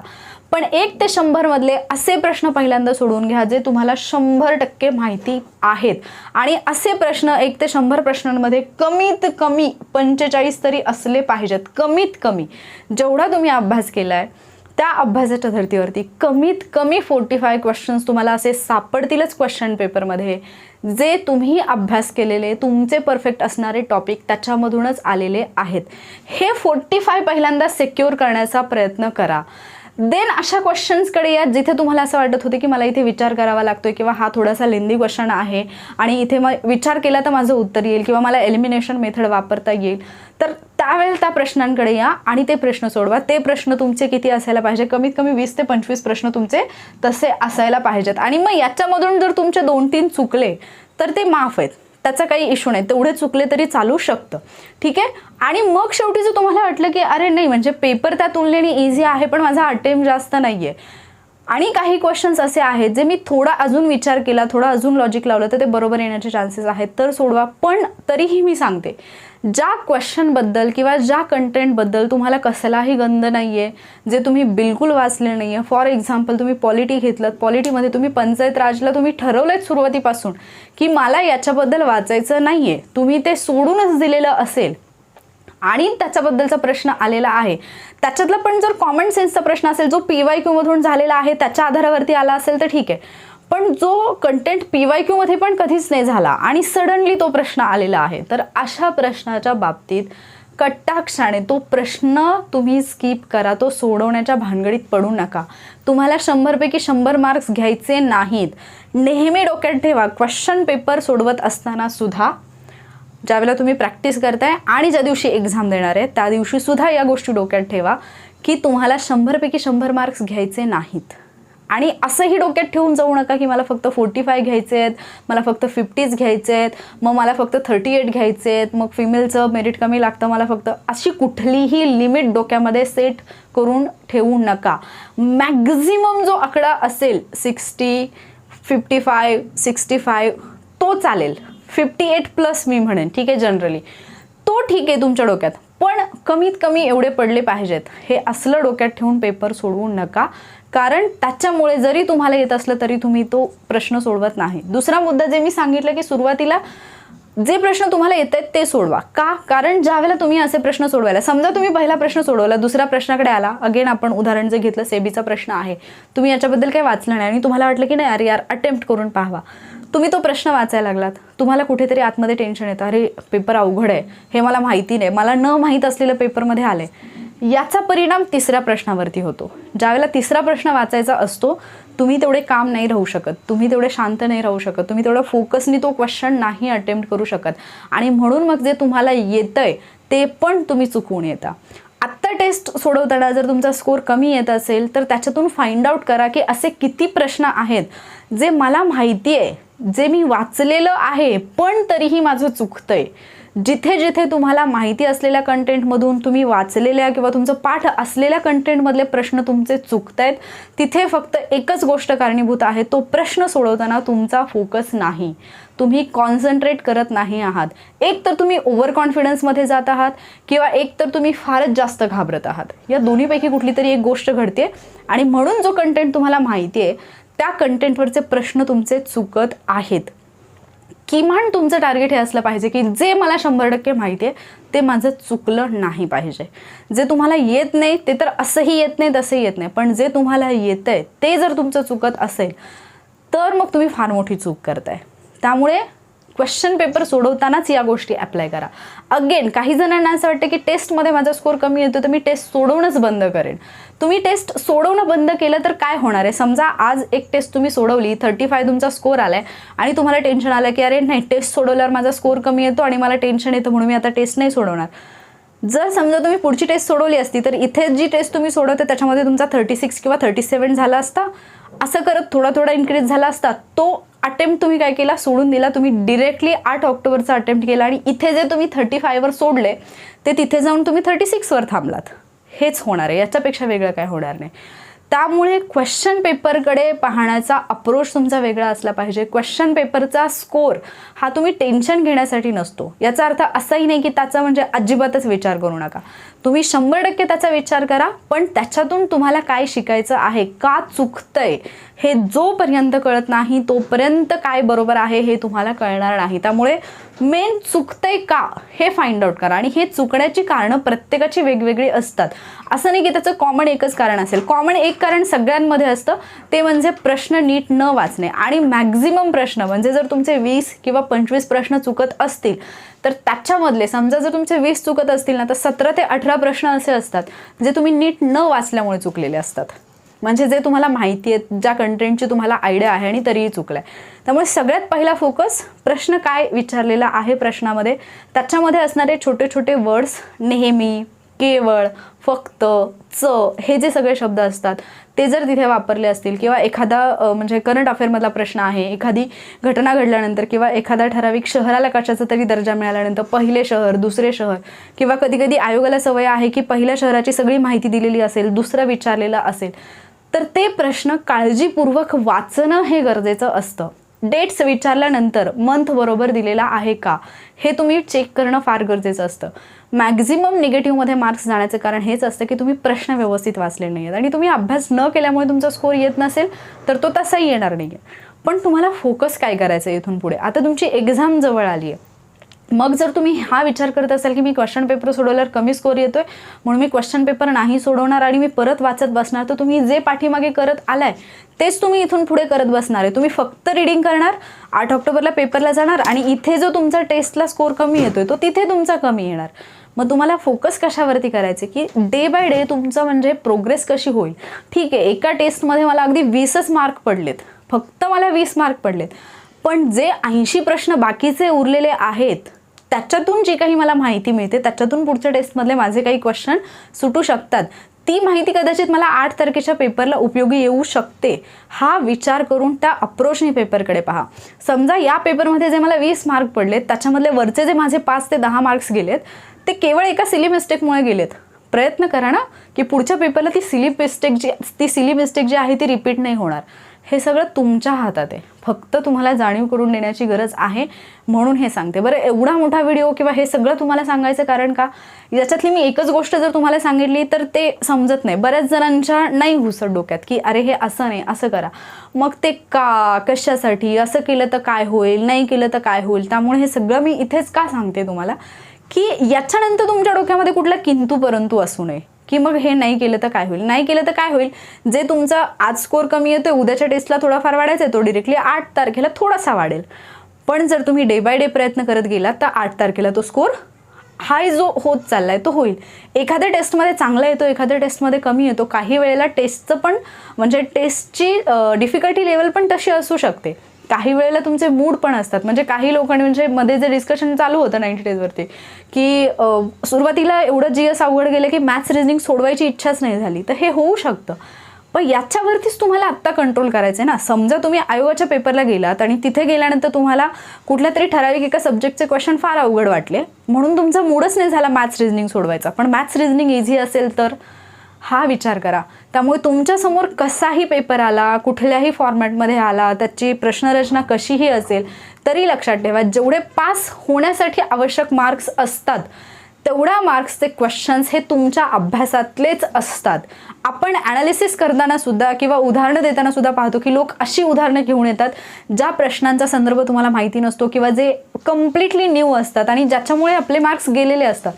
पण 1 ते 100 मधले असे प्रश्न पहिल्यांदा सोडून घ्या जे तुम्हाला 100% माहिती आहेत. आणि असे प्रश्न 1 ते 100 प्रश्नांमध्ये कमीत कमी 45 तरी असले पाहिजेत. कमीत कमी जेवढा तुम्ही अभ्यास केलाय त्या अभ्यासाच्या धर्तीवरती कमीत कमी 45 क्वेश्चन्स तुम्हाला असे सापडतीलच क्वेश्चन पेपरमध्ये, जे तुम्ही अभ्यास केलेले तुमचे परफेक्ट असणारे टॉपिक त्याच्यामधूनच आलेले आहेत. हे 45 पहिल्यांदा सिक्युअर करण्याचा प्रयत्न करा. देन अशा क्वेश्चन्सकडे या जिथे तुम्हाला असं वाटत होते की मला इथे विचार करावा लागतोय किंवा हा थोडासा लेंदी क्वेश्चन आहे आणि इथे मग विचार केला तर माझं उत्तर येईल किंवा मला एलिमिनेशन मेथड वापरता येईल, तर त्यावेळेला त्या प्रश्नांकडे या आणि ते प्रश्न सोडवा. ते प्रश्न तुमचे किती असायला पाहिजे? कमीत कमी 20 ते 25 प्रश्न तुमचे तसे असायला पाहिजेत. आणि मग याच्यामधून जर तुमचे 2-3 चुकले तर ते माफ आहेत, त्याचा काही इश्यू नाही, तेवढे चुकले तरी चालू शकतं. ठीक आहे. आणि मग शेवटी जर तुम्हाला वाटलं की अरे नाही म्हणजे पेपर त्या तुलनेने इझी आहे पण माझा अटेम्प्ट जास्त नाही आहे आणि काही क्वेश्चन्स असे आहेत जे मी थोडा अजून विचार केला, थोडा अजून लॉजिक लावलं तर ते बरोबर येण्याचे चान्सेस आहेत, तर सोडवा. पण तरीही मी सांगते, ज्या क्वेश्चनबद्दल किंवा ज्या कंटेंटबद्दल तुम्हाला कसलाही गंध नाही आहे, जे तुम्ही बिलकुल वाचले नाही आहे, फॉर एक्झाम्पल तुम्ही पॉलिटी घेतलं, पॉलिटीमध्ये तुम्ही पंचायत राजला तुम्ही ठरवलंय सुरुवातीपासून की मला याच्याबद्दल वाचायचं नाही आहे, तुम्ही ते सोडूनच दिलेलं असेल आणि त्याच्याबद्दलचा प्रश्न आलेला आहे, त्याच्यातला पण जर कॉमन सेन्सचा प्रश्न असेल जो PYQ मधून झालेला आहे त्याच्या आधारावरती आला असेल तर ठीक आहे, पण जो कंटेंट PYQ मध्ये पण कधीच नाही झाला आणि सडनली तो प्रश्न आलेला आहे, तर अशा प्रश्नाच्या बाबतीत कटाक्षाने तो प्रश्न तुम्ही स्किप करा, तो सोडवण्याच्या भानगडीत पडू नका. तुम्हाला 100 पैकी 100 मार्क्स घ्यायचे नाहीत. नेहमी डोक्यात ठेवा, क्वेश्चन पेपर सोडवत असताना सुद्धा ज्यावेळेला तुम्ही प्रॅक्टिस करताय आणि ज्या दिवशी एक्झाम देणार आहे त्या दिवशी सुद्धा या गोष्टी डोक्यात ठेवा की तुम्हाला 100 पैकी 100 मार्क्स घ्यायचे नाहीत. आणि असंही डोक्यात ठेवून जाऊ नका की मला फक्त 45 घ्यायचे आहेत, मला फक्त 50s घ्यायचे आहेत, मग मला फक्त 38 घ्यायचे आहेत, मग फिमेलचं मेरिट कमी लागतं मला फक्त, अशी कुठलीही लिमिट डोक्यामध्ये सेट करून ठेवू नका. मॅक्झिमम जो आकडा असेल 60, 55, 65 तो चालेल. 58+ मी म्हणेन, ठीक आहे, जनरली तो ठीक आहे तुमच्या डोक्यात, पण कमीत कमी एवढे पडले पाहिजेत हे असलं डोक्यात ठेवून पेपर सोडवू नका. कारण त्याच्यामुळे जरी तुम्हाला येत असलं तरी तुम्ही तो प्रश्न सोडवत नाही. दुसरा मुद्दा जे मी सांगितलं की सुरुवातीला जे प्रश्न तुम्हाला येत आहेत ते सोडवा. का? कारण ज्यावेळेला तुम्ही असे प्रश्न सोडवायला, समजा तुम्ही पहिला प्रश्न सोडवला, दुसऱ्या प्रश्नाकडे आला, अगेन आपण उदाहरण जे घेतलं सेबीचा प्रश्न आहे, तुम्ही याच्याबद्दल काही वाचलं नाही आणि तुम्हाला वाटलं की नाही अरे यार अटेम्प्ट करून पाहावा, तुम्ही तो प्रश्न वाचायला लागलात, तुम्हाला कुठेतरी आतमध्ये टेन्शन येतं, अरे पेपर अवघड आहे, हे मला माहिती नाही, मला न माहीत असलेलं पेपरमध्ये आलंय. याचा परिणाम तिसऱ्या प्रश्नावरती होतो. ज्यावेळेला तिसरा प्रश्न वाचायचा असतो तुम्ही तेवढे काम नाही राहू शकत, तुम्ही तेवढे शांत नाही राहू शकत, तुम्ही तेवढं फोकसनी तो क्वेश्चन नाही अटेम्प्ट करू शकत आणि म्हणून मग जे तुम्हाला येतंय ते पण तुम्ही चुकवून येता. आत्ता टेस्ट सोडवताना जर तुमचा स्कोर कमी येत असेल तर त्याच्यातून फाइंड आउट करा की असे किती प्रश्न आहेत जे मला माहिती आहे, जे मी वाचलेलं आहे पण तरीही माझं चुकतंय. जिथे जिथे तुम्हाला माहिती असलेल्या कंटेंटमधून तुम्ही वाचलेल्या किंवा तुमचं पाठ असलेल्या कंटेंटमधले प्रश्न तुमचे चुकतायत, तिथे फक्त एकच गोष्ट कारणीभूत आहे, तो प्रश्न सोडवताना तुमचा फोकस नाही, तुम्ही कॉन्सन्ट्रेट करत नाही आहात. एक तर तुम्ही ओव्हर कॉन्फिडन्समध्ये जात आहात किंवा एक तर तुम्ही फारच जास्त घाबरत आहात. या दोन्हीपैकी कुठली तरी एक गोष्ट घडते आणि म्हणून जो कंटेंट तुम्हाला माहिती आहे त्या कंटेंटवरचे प्रश्न तुमचे चुकत आहेत. किमान तुमचं टार्गेट हे असलं पाहिजे की जे मला 100% माहिती आहे ते माझं चुकलं नाही पाहिजे. जे तुम्हाला येत नाही ते तर असंही येत नाही तसंही येत नाही, पण जे तुम्हाला येतंय ते जर तुमचं चुकत असेल तर मग तुम्ही फार मोठी चूक करताय. त्यामुळे क्वेश्चन पेपर सोडवतानाच या गोष्टी अप्लाय करा. अगेन काही जणांना असं वाटतं की टेस्टमध्ये माझा स्कोर कमी येतो तर मी टेस्ट सोडवणंच बंद करेन. तुम्ही टेस्ट सोडवणं बंद केलं तर काय होणार आहे? समजा आज एक टेस्ट तुम्ही सोडवली, 35 तुमचा स्कोर आलाय आणि तुम्हाला टेन्शन आलं की अरे नाही, टेस्ट सोडवल्यावर माझा स्कोर कमी येतो आणि मला टेन्शन येतं म्हणून मी आता टेस्ट नाही सोडवणार. जर समजा तुम्ही पुढची टेस्ट सोडवली असती तर इथे जी टेस्ट तुम्ही सोडवते त्याच्यामध्ये तुमचा 36 किंवा 37 झाला असता. असं करत थोडा थोडा इन्क्रीज झाला असता. तो अटेम्प्ट तुम्ही काय केला? सोडून दिला. तुम्ही डिरेक्टली 8 ऑक्टोबरचा अटेम्प्ट केला आणि इथे जे तुम्ही 35वर सोडले ते तिथे जाऊन तुम्ही 36वर थांबलात. हेच होणार आहे, याच्यापेक्षा वेगळं काय होणार नाही. त्यामुळे क्वेश्चन पेपरकडे पाहण्याचा अप्रोच तुमचा वेगळा असला पाहिजे. क्वेश्चन पेपरचा स्कोर हा तुम्ही टेन्शन घेण्यासाठी नसतो. याचा अर्थ असाही नाही की त्याचा म्हणजे अजिबातच विचार करू नका. तुम्ही 100% त्याचा विचार करा, पण त्याच्यातून तुम्हाला काय शिकायचं आहे, का चुकतंय हे जोपर्यंत कळत नाही तोपर्यंत काय बरोबर आहे हे तुम्हाला कळणार नाही. त्यामुळे मेन चुकतंय का हे फाइंड आउट करा. आणि हे चुकण्याची कारणं प्रत्येकाची वेगवेगळी असतात. असं नाही की त्याचं कॉमन एकच कारण असेल. कॉमन एक कारण सगळ्यांमध्ये असतं, ते म्हणजे प्रश्न नीट न वाचणे. आणि मॅक्झिमम प्रश्न म्हणजे जर तुमचे 20 किंवा 25 प्रश्न चुकत असतील तर त्याच्यामधले समजा जर तुमचे 20 चुकत असतील ना तर 17 ते 18 प्रश्न असे असतात जे तुम्ही नीट न वाचल्यामुळे चुकलेले असतात. म्हणजे जे तुम्हाला माहिती आहे, ज्या कंटेंटची तुम्हाला आयडिया आहे आणि तरीही चुकलं आहे. त्यामुळे सगळ्यात पहिला फोकस प्रश्न काय विचारलेला आहे प्रश्नामध्ये, त्याच्यामध्ये असणारे छोटे छोटे वर्ड्स, नेहमी, केवळ, फक्त, च हे जे सगळे शब्द असतात ते जर तिथे वापरले असतील किंवा एखादा म्हणजे करंट अफेअरमधला प्रश्न आहे, एखादी घटना घडल्यानंतर किंवा एखादा ठराविक शहराला कशाचा तरी दर्जा मिळाल्यानंतर पहिले शहर, दुसरे शहर किंवा कधी कधी आयोगाला सवय आहे की पहिल्या शहराची सगळी माहिती दिलेली असेल, दुसरं विचारलेलं असेल तर ते प्रश्न काळजीपूर्वक वाचणं हे गरजेचं असतं. डेट्स विचारल्यानंतर मंथ बरोबर दिलेला आहे का हे तुम्ही चेक करणं फार गरजेचं असतं. मॅक्झिमम निगेटिव्हमध्ये मार्क्स जाण्याचं कारण हेच असतं की तुम्ही प्रश्न व्यवस्थित वाचले नाही आहेत आणि तुम्ही अभ्यास न केल्यामुळे तुमचा स्कोर येत नसेल तर तो तसाही येणार नाही आहे. पण तुम्हाला फोकस काय करायचं आहे इथून पुढे? आता तुमची एक्झाम जवळ आली आहे. मग जर तुम्ही हा विचार करत असाल की मी क्वेश्चन पेपर सोडवल्यावर कमी स्कोर येतोय म्हणून मी क्वेश्चन पेपर नाही सोडवणार आणि मी परत वाचत बसणार, तर तुम्ही जे पाठीमागे करत आलाय तेच तुम्ही इथून पुढे करत बसणार आहे. तुम्ही फक्त रीडिंग करणार, 8 ऑक्टोबरला पेपरला जाणार आणि इथे जो तुमचा टेस्टला स्कोर कमी येतोय तो तिथे तुमचा कमी येणार. मग तुम्हाला फोकस कशावरती करायचे की डे बाय डे तुमचं म्हणजे प्रोग्रेस कशी होईल. ठीक आहे, एका टेस्टमध्ये मला अगदी 20च मार्क पडलेत, फक्त मला 20 मार्क पडलेत, पण जे 80 प्रश्न बाकीचे उरलेले आहेत त्याच्यातून जी काही मला माहिती मिळते त्याच्यातून पुढच्या टेस्टमधले माझे काही क्वेश्चन सुटू शकतात. ती माहिती कदाचित मला 8 तारखेच्या पेपरला उपयोगी येऊ शकते, हा विचार करून त्या अप्रोचने पेपरकडे पहा. समजा या पेपरमध्ये जे मला 20 मार्क पडलेत त्याच्यामधले वरचे जे माझे 5 ते 10 मार्क्स गेलेत ते केवळ एका सिली मिस्टेकमुळे गेलेत. प्रयत्न करा ना की पुढच्या पेपरला ती सिली मिस्टेक जी आहे ती रिपीट नाही होणार. हे सगळं तुमच्या हातात आहे, फक्त तुम्हाला जाणीव करून देण्याची गरज आहे म्हणून हे सांगते. बरं, एवढा मोठा व्हिडिओ किंवा हे सगळं तुम्हाला सांगायचं कारण का, याच्यातली मी एकच गोष्ट जर तुम्हाला सांगितली तर ते समजत नाही. बऱ्याच जणांच्या नाही घुसत डोक्यात की अरे हे असं नाही, असं करा. मग ते का, कशासाठी, असं केलं तर काय होईल, नाही केलं तर काय होईल. त्यामुळे हे सगळं मी इथेच का सांगते तुम्हाला की याच्यानंतर तुमच्या डोक्यामध्ये कुठला किंतु परंतु असू नये की मग हे नाही केलं तर काय होईल, नाही केलं तर काय होईल. जे तुमचा आज स्कोर कमी येतोय उद्याच्या टेस्टला थोडाफार वाढायचा आहे, तो डिरेक्टली 8 तारखेला थोडासा वाढेल. पण जर तुम्ही डे बाय डे प्रयत्न करत गेलात तर 8 तारखेला तो स्कोर हाय जो होत चाललाय तो होईल. एखाद्या टेस्टमध्ये चांगला येतो, एखाद्या टेस्टमध्ये कमी येतो. काही वेळेला टेस्टचं पण म्हणजे टेस्टची डिफिकल्टी लेवल पण तशी असू शकते. काही वेळेला तुमचे मूड पण असतात. म्हणजे काही लोकांनी म्हणजे मध्ये जे डिस्कशन चालू होतं 90 डेजवरती की सुरुवातीला एवढं GS अवघड गेलं की मॅथ्स रिझनिंग सोडवायची इच्छाच नाही झाली, तर हे होऊ शकतं. पण याच्यावरतीच तुम्हाला आत्ता कंट्रोल करायचं आहे ना. समजा तुम्ही आयोगाच्या पेपरला गेलात आणि तिथे गेल्यानंतर तुम्हाला कुठल्या तरी ठराविक एका सब्जेक्टचे क्वेश्चन फार अवघड वाटले म्हणून तुमचा मूडच नाही झाला मॅथ्स रिझनिंग सोडवायचा, पण मॅथ्स रिझनिंग इझी असेल तर हा विचार करा. त्यामुळे तुमच्यासमोर कसाही पेपर आला, कुठल्याही फॉर्मॅटमध्ये आला, त्याची प्रश्नरचना कशीही असेल तरी लक्षात ठेवा जेवढे पास होण्यासाठी आवश्यक मार्क्स असतात तेवढ्या मार्क्सचे क्वेश्चन्स हे तुमच्या अभ्यासातलेच असतात. आपण ॲनालिसिस करताना सुद्धा किंवा उदाहरणं देताना सुद्धा पाहतो की लोक अशी उदाहरणं घेऊन येतात ज्या प्रश्नांचा संदर्भ तुम्हाला माहिती नसतो किंवा जे कम्प्लिटली न्यू असतात आणि ज्याच्यामुळे आपले मार्क्स गेलेले असतात.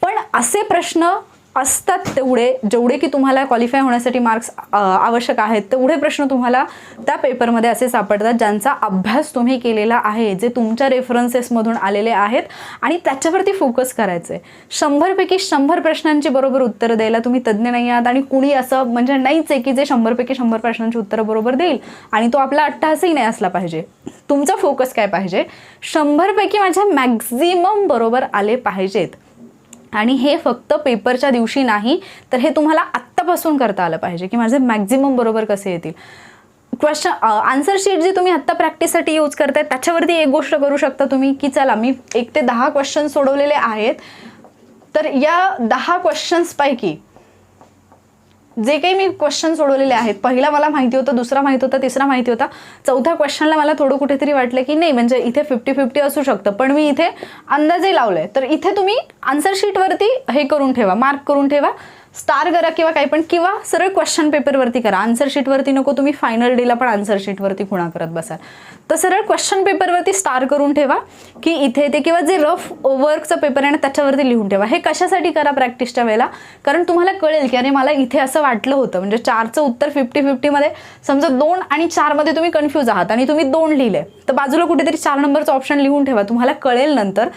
पण असे प्रश्न असतात तेवढे जेवढे की तुम्हाला क्वालिफाय होण्यासाठी मार्क्स आवश्यक आहेत तेवढे प्रश्न तुम्हाला त्या पेपरमध्ये असे सापडतात ज्यांचा अभ्यास तुम्ही केलेला आहे, जे तुमच्या रेफरन्सेसमधून आलेले आहेत आणि त्याच्यावरती फोकस करायचं आहे. 100 पैकी 100 प्रश्नांची बरोबर उत्तरं द्यायला तुम्ही तज्ज्ञ नाही आहात आणि कुणी असं म्हणजे नाहीच आहे की जे 100 पैकी 100 प्रश्नांची उत्तरं बरोबर देईल आणि तो आपला अट्टहासही नाही असला पाहिजे. तुमचा फोकस काय पाहिजे, 100 पैकी माझ्या मॅक्झिमम बरोबर आले पाहिजेत. आणि हे फक्त पेपरच्या दिवशी नाही तर हे तुम्हाला आत्तापासून करता आलं पाहिजे की माझे मॅक्झिमम बरोबर कसे येतील. आन्सर शीट जी तुम्ही आत्ता प्रॅक्टिससाठी यूज करताय त्याच्यावरती एक गोष्ट करू शकता तुम्ही की चला मी 1 ते 10 क्वेश्चन सोडवलेले आहेत, तर या 10 क्वेश्चन्सपैकी जे काही मी क्वेश्चन सोडवलेले आहेत, पहिला मला माहिती होतं, दुसरा माहिती होता, तिसरा माहिती होता, चौथ्या क्वेश्चनला मला थोडं कुठेतरी वाटलं की नाही म्हणजे इथे 50-50 असू शकतं, पण मी इथे अंदाजे लावलंय. तर इथे तुम्ही आन्सर शीटवरती हे करून ठेवा, मार्क करून ठेवा, स्टार करा किंवा काही पण, किंवा सरळ क्वेश्चन पेपरवरती करा. आन्सर शीटवरती नको, तुम्ही फायनल डेला पण आन्सर शीटवरती खुणा करत बसाल. तर सरळ क्वेश्चन पेपरवरती स्टार करून ठेवा की इथे ते, किंवा जे रफ वर्कचं पेपर आहे ना त्याच्यावरती लिहून ठेवा. हे कशासाठी करा प्रॅक्टिसच्या वेळेला, कारण तुम्हाला कळेल की अरे मला इथे असं वाटलं होतं. म्हणजे 4चं उत्तर 50-50 मध्ये समजा 2 आणि 4 मध्ये तुम्ही कन्फ्यूज आहात आणि तुम्ही 2 लिहिले, तर बाजूला कुठेतरी 4 नंबरचं ऑप्शन लिहून ठेवा. तुम्हाला कळेल नंतर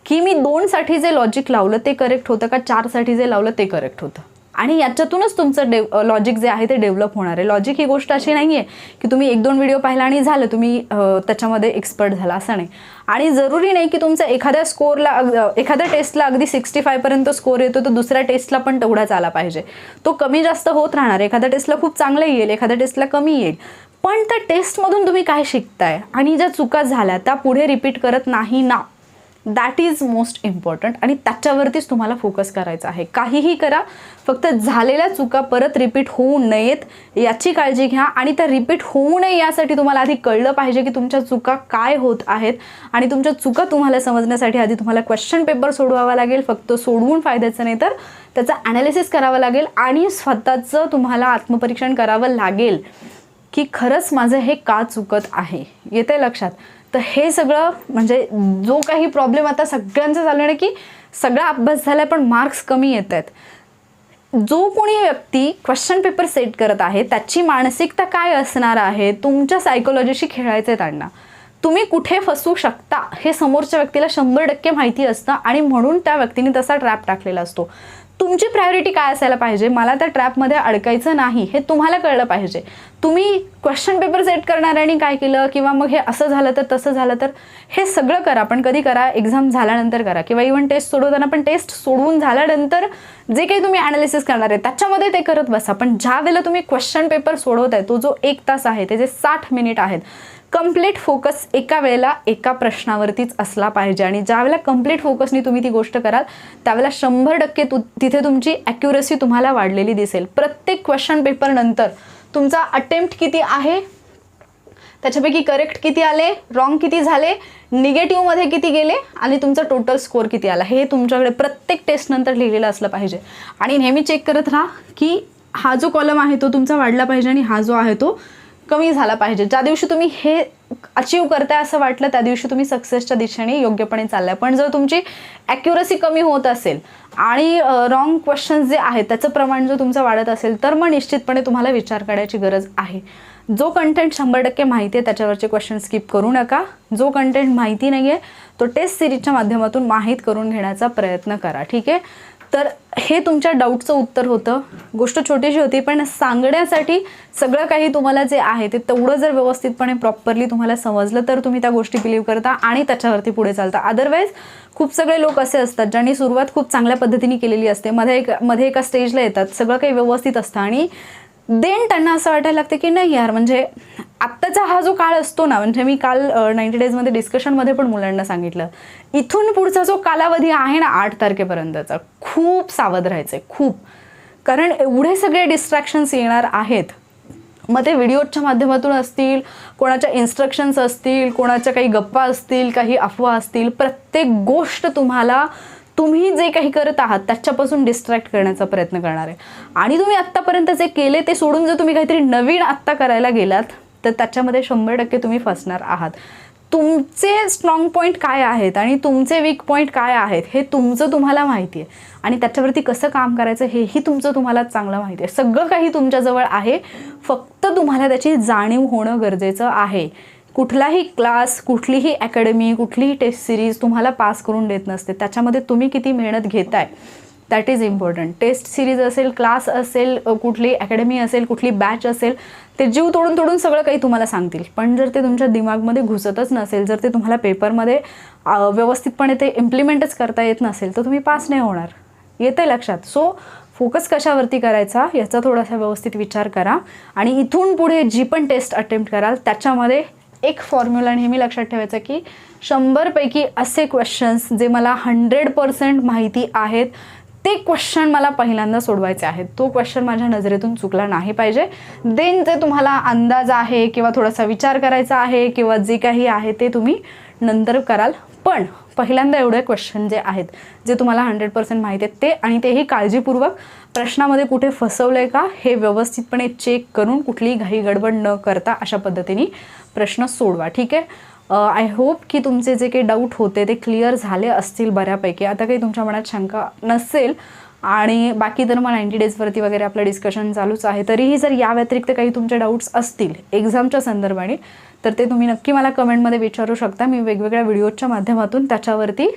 की मी 2 साठी जे लॉजिक लावलं ते करेक्ट होतं का 4 साठी जे लावलं ते करेक्ट होतं. आणि याच्यातूनच तुमचं लॉजिक जे आहे ते डेव्हलप होणार आहे. लॉजिक ही गोष्ट अशी नाही आहे की तुम्ही 1-2 व्हिडिओ पाहिला आणि झालं तुम्ही त्याच्यामध्ये एक्सपर्ट झाला, असं नाही. आणि जरुरी नाही की तुमचा एखाद्या टेस्टला अगदी 65 पर्यंत स्कोर येतो तर दुसऱ्या टेस्टला पण तेवढाच आला पाहिजे. तो कमी जास्त होत राहणार. एखाद्या टेस्टला खूप चांगलं येईल, एखाद्या टेस्टला कमी येईल, पण त्या टेस्टमधून तुम्ही काय शिकताय आणि ज्या चुका झाल्या त्या पुढे रिपीट करत नाही ना, दॅट इज मोस्ट इम्पॉर्टंट. आणि त्याच्यावरतीच तुम्हाला फोकस करायचा आहे. काहीही करा, फक्त झालेल्या चुका परत रिपीट होऊ नयेत याची काळजी घ्या. आणि त्या रिपीट होऊ नये यासाठी तुम्हाला आधी कळलं पाहिजे की तुमच्या चुका काय होत आहेत. आणि तुमच्या चुका तुम्हाला समजण्यासाठी आधी तुम्हाला क्वेश्चन पेपर सोडवावा लागेल. फक्त सोडवून फायद्याचं नाही, तर त्याचं ॲनालिसिस करावं लागेल आणि स्वतःचं तुम्हाला आत्मपरीक्षण करावं लागेल की खरंच माझं हे का चुकत आहे. येते लक्षात. तर हे सगळं म्हणजे जो काही प्रॉब्लेम आता सगळ्यांचं चालू आहे की सगळा अभ्यास झाला पण मार्क्स कमी येत आहेत. जो कोणी व्यक्ती क्वेश्चन पेपर सेट करत आहे त्याची मानसिकता काय असणार आहे, तुमच्या सायकोलॉजीशी खेळायचं आहे त्यांना. तुम्ही कुठे फसू शकता हे समोरच्या व्यक्तीला 100% माहिती असतं आणि म्हणून त्या व्यक्तीने तसा ट्रॅप टाकलेला असतो. तुमची प्रायोरिटी काय असायला पाहिजे, मला त्या ट्रॅपमध्ये अडकायचं नाही हे तुम्हाला कळलं पाहिजे. तुम्ही क्वेश्चन पेपर सेट करणाऱ्यांनी काय केलं किंवा मग हे असं झालं तर तसं झालं तर हे सगळं करा, पण कधी करा, एक्झाम झाल्यानंतर करा किंवा इव्हन टेस्ट सोडवताना पण टेस्ट सोडवून झाल्यानंतर जे काही तुम्ही ॲनालिसिस करणार आहे त्याच्यामध्ये ते करत बसा. पण ज्या वेळेला तुम्ही क्वेश्चन पेपर सोडवताय तो जो 1 तास आहे त्याचे 60 मिनिट आहेत, कंप्लीट फोकस एका वेळेला एका प्रश्नावरतीच असला पाहिजे. आणि ज्या वेळेला कंप्लीट फोकसनी तुम्ही ती गोष्ट कराल त्यावेळेला 100% तिथे तुमची ॲक्युरसी तुम्हाला वाढलेली दिसेल. प्रत्येक क्वेश्चन पेपर नंतर तुमचा अटेम्प्ट किती आहे, त्याच्यापैकी करेक्ट किती आले, रॉंग किती झाले, निगेटिव्हमध्ये किती गेले आणि तुमचा टोटल स्कोअर किती आला हे तुमच्याकडे प्रत्येक टेस्ट नंतर लिहिलेलं असलं पाहिजे. आणि नेहमी चेक करत राहा की हा जो कॉलम आहे तो तुमचा वाढला पाहिजे आणि हा जो आहे तो कमी झाला पाहिजे. ज्या दिवशी तुम्ही हे अचीव करताय असं वाटलं त्या दिवशी तुम्ही सक्सेसच्या दिशेने योग्यपणे चाललाय. पण जर तुमची ॲक्युरसी कमी होत असेल आणि रॉंग क्वेश्चन्स जे आहेत त्याचं प्रमाण जर तुमचं वाढत असेल तर मग निश्चितपणे तुम्हाला विचार करायची गरज आहे. जो कंटेंट 100% माहिती आहे त्याच्यावरचे क्वेश्चन स्किप करू नका. जो कंटेंट माहिती नाही आहे तो टेस्ट सिरीजच्या माध्यमातून माहीत करून घेण्याचा प्रयत्न करा. ठीक आहे, तर हे तुमच्या डाऊटचं उत्तर होतं. गोष्ट छोटीशी होती पण सांगण्यासाठी सगळं काही तुम्हाला जे आहे ते तेवढं जर व्यवस्थितपणे प्रॉपरली तुम्हाला समजलं तर तुम्ही त्या गोष्टी बिलीव्ह करता आणि त्याच्यावरती पुढे चालता. अदरवाईज खूप सगळे लोक असे असतात ज्यांनी सुरुवात खूप चांगल्या पद्धतीने केलेली असते, मध्ये एका स्टेजला येतात, सगळं काही व्यवस्थित असतं आणि देन त्यांना असं वाटायला लागतं की नाही यार, म्हणजे आत्ताचा हा जो काळ असतो ना, म्हणजे मी काल 90 डेजमध्ये डिस्कशनमध्ये पण मुलांना सांगितलं, इथून पुढचा जो कालावधी आहे ना 8 तारखेपर्यंतचा, खूप सावध राहायचं आहे, खूप. कारण एवढे सगळे डिस्ट्रॅक्शन्स येणार आहेत. मग ते व्हिडिओच्या माध्यमातून असतील, कोणाच्या इन्स्ट्रक्शन्स असतील, कोणाच्या काही गप्पा असतील, काही अफवा असतील, प्रत्येक गोष्ट तुम्ही जे काही करत आहात त्याच्यापासून डिस्ट्रॅक्ट करण्याचा प्रयत्न करणार आहे. आणि तुम्ही आत्तापर्यंत जे केले ते सोडून जर तुम्ही काहीतरी नवीन आत्ता करायला गेलात तर त्याच्यामध्ये 100% तुम्ही फसणार आहात. तुमचे स्ट्रॉंग पॉईंट काय आहेत आणि तुमचे वीक पॉईंट काय आहेत हे तुमचं तुम्हाला माहिती आहे आणि त्याच्यावरती कसं काम करायचं हेही तुमचं तुम्हाला चांगलं माहिती आहे. सगळं काही तुमच्याजवळ आहे, फक्त तुम्हाला त्याची जाणीव होणं गरजेचं आहे. कुठलाही क्लास, कुठलीही अकॅडमी, कुठलीही टेस्ट सिरीज तुम्हाला पास करून देत नसते. त्याच्यामध्ये तुम्ही किती मेहनत घेताय that is important. Test series असेल, क्लास असेल, कुठली अकॅडमी असेल, कुठली बॅच असेल, ते जीव तोडून सगळं काही तुम्हाला सांगतील. पण जर ते तुमच्या दिमागमध्ये घुसतच नसेल, जर ते तुम्हाला पेपरमध्ये व्यवस्थितपणे ते इम्प्लिमेंटच करता येत नसेल तर तुम्ही पास नाही होणार. येते लक्षात? सो फोकस कशावरती करायचा याचा थोडासा व्यवस्थित विचार करा आणि इथून पुढे जी पण टेस्ट अटेम्प्ट कराल त्याच्यामध्ये एक फॉर्म्युला नेहमी लक्षात ठेवायचा की 100 पैकी असे क्वेश्चन्स जे मला 100% माहिती आहेत ते क्वेश्चन मला पहिल्यांदा सोडवायचे आहेत. तो क्वेश्चन माझ्या नजरेतून चुकला नाही पाहिजे. देन जे तुम्हाला अंदाज आहे किंवा थोडासा विचार करायचा आहे किंवा जे काही आहे ते तुम्ही नंतर कराल. पण पहिल्यांदा एवढे क्वेश्चन जे आहेत जे तुम्हाला 100% माहिती आहेत ते, आणि तेही काळजीपूर्वक, प्रश्नामध्ये कुठे फसवलं आहे का हे व्यवस्थितपणे चेक करून कुठलीही घाई गडबड न करता अशा पद्धतीने प्रश्न सोडवा. ठीक आहे. आय होप की तुमचे जे काही डाऊट होते ते क्लिअर झाले असतील बऱ्यापैकी. आता काही तुमच्या मनात शंका नसेल आणि बाकी तर मग 90 डेजवरती वगैरे आपलं डिस्कशन चालूच आहे. तरीही जर या व्यतिरिक्त काही तुमचे डाऊट्स असतील एक्झामच्या संदर्भाने तर ते तुम्ही नक्की मला कमेंटमध्ये विचारू शकता. मी वेगवेगळ्या व्हिडिओच्या माध्यमातून त्याच्यावरती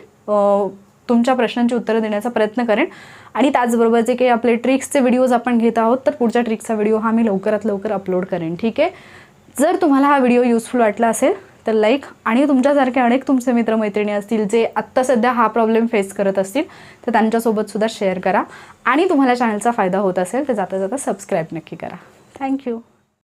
तुमच्या प्रश्नांची उत्तरं देण्याचा प्रयत्न करेन. आणि त्याचबरोबर जे काही आपले ट्रिक्सचे व्हिडिओज आपण घेत आहोत तर पुढच्या ट्रिक्सचा व्हिडिओ हा मी लवकरात लवकर अपलोड करेन. ठीक आहे. जर तुम्हाला हा व्हिडिओ युजफुल वाटला असेल तर लाईक, आणि तुमच्यासारखे अनेक तुमचे मित्रमैत्रिणी असतील जे आत्ता सध्या हा प्रॉब्लेम फेस करत असतील तर त्यांच्यासोबतसुद्धा शेअर करा. आणि तुम्हाला चॅनलचा फायदा होत असेल तर जाता जाता सबस्क्राईब नक्की करा. थँक्यू.